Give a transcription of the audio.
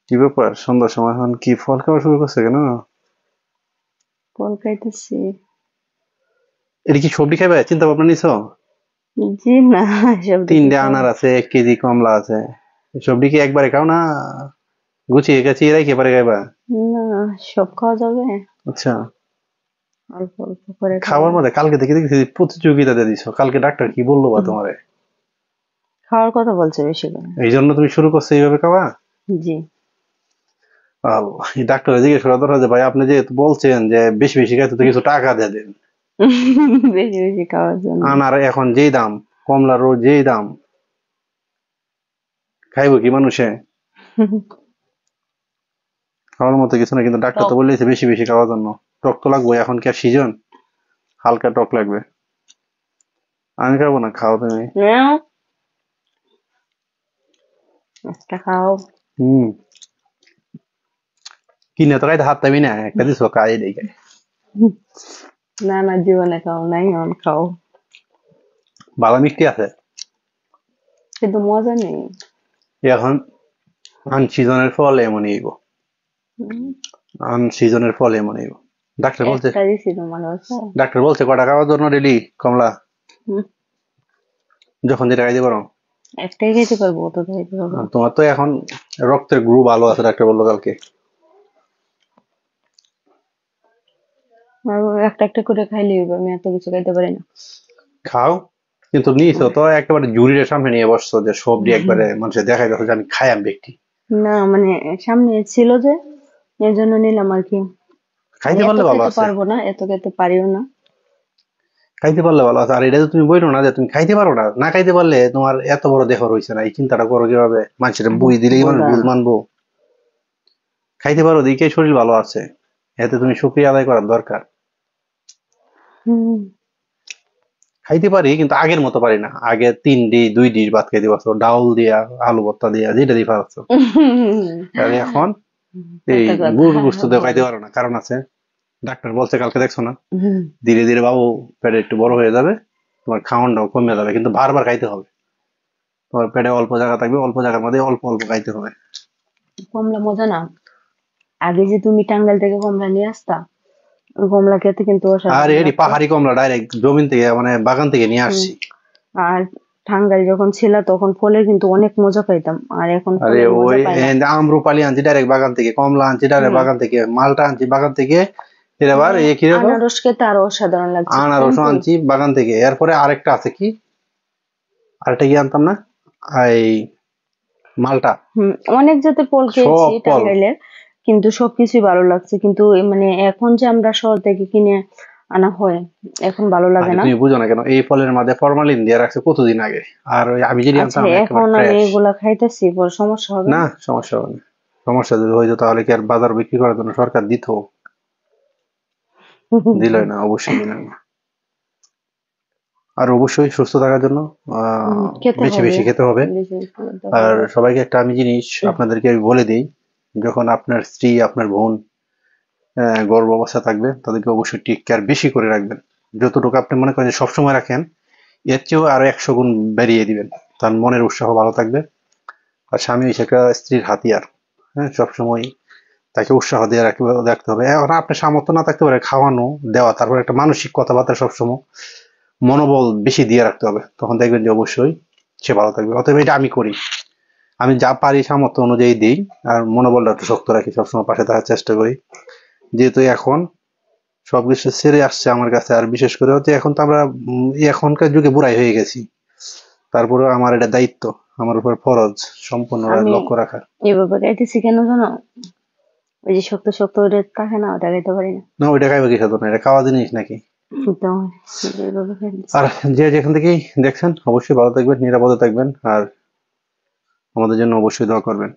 কি ব্যাপার সন্ধ্যার সময় এখন কি ফল খাওয়া শুরু করছে কেন? ফল খাইতেছি। এটা কি সবজি খাইবে চিন্তা ভাবনা নিছো? জি না, এসব দিকে 3টে খাবো। আনার আছে, 1 কেজি কমলা আছে। সবজি কি একবারে খাও না গুছিয়ে গাছিয়ে রেখে পরে খাইবা? না, সব খাওয়া যাবে। আচ্ছা। অল্প অল্প করে খাবো। খাওয়ার মধ্যে কালকে থেকে দেখছি প্রতিযোগিতা দিয়ে দিছো, কালকে ডাক্তার কি বললো বা উম, তোমারে? খাওয়ার কথা বলছে বেশি করে। এই জন্য তুমি শুরু করছো এইভাবে খাওয়া? জি। আল্লাহ, এই ডাক্তার জিজ্ঞেস করা দরকার যে ভাই আপনি যেহেতু বলছেন যে বেশি বেশি খাইতে তো কিছু টাকা দিয়ে দেন। বেশি বেশি খাওয়ার জন্য। আনার এখন যেই দাম, কমলারও যেই দাম, খাইবো কি মানুষে? খাওয়ার মতো কিছু না, কিন্তু ডাক্তার তো টক। বলেছে বেশি বেশি খাওয়ার জন্য। টক তো লাগবে, এখন কি আর সিজন? হালকা টক লাগবে। আমি খাবো না, খাও তুমি। নাও, একটা খাও। হুম। কিনে তো খাইতে হাত পাবি না, একটা দিছো খাই দেখে। না না, জীবনে খাও নাই, এখন খাও। ভালো মিষ্টি আছে। কিন্তু মজা নেই। এখন আনসিজনের ফল এমনই গো। উম, আনসিজনের ফল এমনই গো। ডাক্তার বলছে, একটা দিছি তোমার বাসা। ডাক্তার বলছে কটা খাওয়ার জন্য ডেলি কমলা? যখন যেটা খাইতে পারো। একটাই খেতে পারবো, অত তো খাইতে পারবো আর না। তোমার তো এখন রক্তের গ্রুপ ভালো আছে, ডাক্তার বললো কালকে। আর একটা একটা করে খাইলেই হইবে, আমি এত কিছু খাইতে পারি না। খাও, কিন্তু নিয়েছো তো একেবারে জুরির সামনে নিয়ে বসছো যে সবজি একবারে মানুষের দেখাই যাচ্ছে যে আমি খাই আমি ব্যক্তি। না মানে, সামনে ছিল যে, এর জন্য নিলাম আর কি। আমি খাইতে এত পারলে ভালো খেতে আছে। পারবো না, এত খেতে পারিও না। খাইতে পারলে ভালো আছে, আর এটা তো তুমি বইলো না যে তুমি খাইতে পারো না, না খাইতে পারলে তোমার এত বড় দেহ রয়েছে না, এই চিন্তাটা করো কিভাবে? মানুষের আরে বুঝ দিলে কি মানুষ বোঝা। বুঝ মানবো? খাইতে পারো দিকে শরীর ভালো আছে, এতে তুমি শুকরিয়া আদায় করার দরকার। হুম। খাইতে পারি কিন্তু আগের মতো পারি না, আগে 3 ডিশ 2 ডিশ ভাত খাইতে পারছো, ডাউল দিয়া আলু ভর্তা দিয়া যেটা দিয়ে পারছো। আর এখন এই সত্য কথা। গরুর গোস্ত দিয়ে খাইতে বলো। পারো না, কারণ আছে। ডাক্তার বলছে কালকে, দেখছো না? হুম। ধীরে ধীরে বাবু পেটে একটু বড় হয়ে যাবে, তোমার খাওয়ানটাও কমে যাবে, কিন্তু বারবার খাইতে হবে। তোমার পেটে অল্প জায়গা থাকবে, অল্প জায়গার মধ্যে অল্প অল্প খাইতে হবে। কমলা মজা না। আগে যে তুমি টাঙ্গাইল থেকে কমলা নিয়ে আসতা, ওই কমলা খেতে কিন্তু আর অসাধারণ এটি লাগতো। পাহাড়ি কমলা ডাইরেক্ট জমিন থেকে, মানে বাগান থেকে নিয়ে হুম। আসছি। আর টাঙ্গাইল যখন ছিল তখন ফলের কিন্তু অনেক মজা পাইতাম, আর এখন আরে ফলের মজা ওই পাই না। আম্রপালি আনছি ডাইরেক্ট বাগান থেকে, কমলা আনছি ডাইরেক্ট হুম। বাগান থেকে, মালটা আনছি বাগান থেকে। এর আবার মানে কি রেখো, আনারস খেতে আরো অসাধারণ লাগছে, আনারসও কিন্তু আনছি বাগান থেকে। এরপরে আরেকটা আছে কি, আরেকটা কি আনতাম না, এই মালটা। অনেক জাতের ফল খেয়েছি সব ফল। টাঙ্গাইলের, কিন্তু সবকিছুই ভালো লাগছে। কিন্তু মানে এখন যে আমরা শহর থেকে কিনে আনা হয়, এখন ভালো লাগে আরে না। তুমি বুঝো না কেন, এই ফলের মাঝে ফরমালিন দিয়ে রাখছে কতদিন আগে। আর ওই আমি যদি আচ্ছা, আনতাম একেবারে এখন আমি ফ্রেশ। এগুলা খাইতেছি, পর সমস্যা হবে না, না? সমস্যা হবে না। সমস্যা যদি হইতো তাহলে কি আর বাজার বিক্রি করার জন্য সরকার দিত? দিলই না, অবশ্যই দিল না। আর অবশ্যই সুস্থ থাকার জন্য খেতে বেশি হবে। বেশি খেতে হবে। বেশি বেশি খেতে আর হবে। সবাইকে একটা আমি জিনিস আপনাদেরকে আমি বলে দিই, যখন আপনার স্ত্রী আপনার বোন গর্ভ অবস্থা থাকবে, তাদেরকে অবশ্যই টেক কেয়ার বেশি করে রাখবেন। যতটুকু আপনি মনে করেন যে সবসময় রাখেন, এর চেয়েও আরো 100 গুণ বাড়িয়ে দিবেন। তার মনের উৎসাহ ভালো থাকবে। আর স্বামী হচ্ছে একটা স্ত্রীর হাতিয়ার। হ্যাঁ, সবসময় তাকে উৎসাহ দিয়ে রাখতে হবে। এখন আপনার সামর্থ্য না থাকতে পারে খাওয়ানো, দেওয়া, তারপর একটা মানসিক কথাবার্তা সবসময় মনোবল বেশি দিয়ে রাখতে হবে, তখন দেখবেন যে অবশ্যই সে ভালো থাকবে। অতএব এটা আমি করি, আমি যা পারি সামর্থ্য অনুযায়ী দিই। আর মনোবলটা একটু শক্ত রাখি, সবসময় পাশে থাকার চেষ্টা করি। যেহেতু এখন সবকিছু ছেড়ে আসছে আমার কাছে, আর বিশেষ করে হচ্ছে এখন তো আমরা এখনকার যুগে বুড়াই হয়ে গেছি, তারপরেও আমার এটা দায়িত্ব, আমার উপর ফরজ সম্পূর্ণ আমি লক্ষ্য রাখা। এভাবে খাইতেছি কেন জানো? ওই যে শক্ত শক্ত ওটা থাকে না, ওটা খাইতে পারি না। না, ওইটা খাইবে কি সাধন, এটা খাওয়া জিনিস নাকি? তো এইভাবে খাইতেছি। আর যে যেখান থেকেই দেখছেন অবশ্যই ভালো থাকবেন, নিরাপদে থাকবেন, আর আমাদের জন্য অবশ্যই দোয়া করবেন।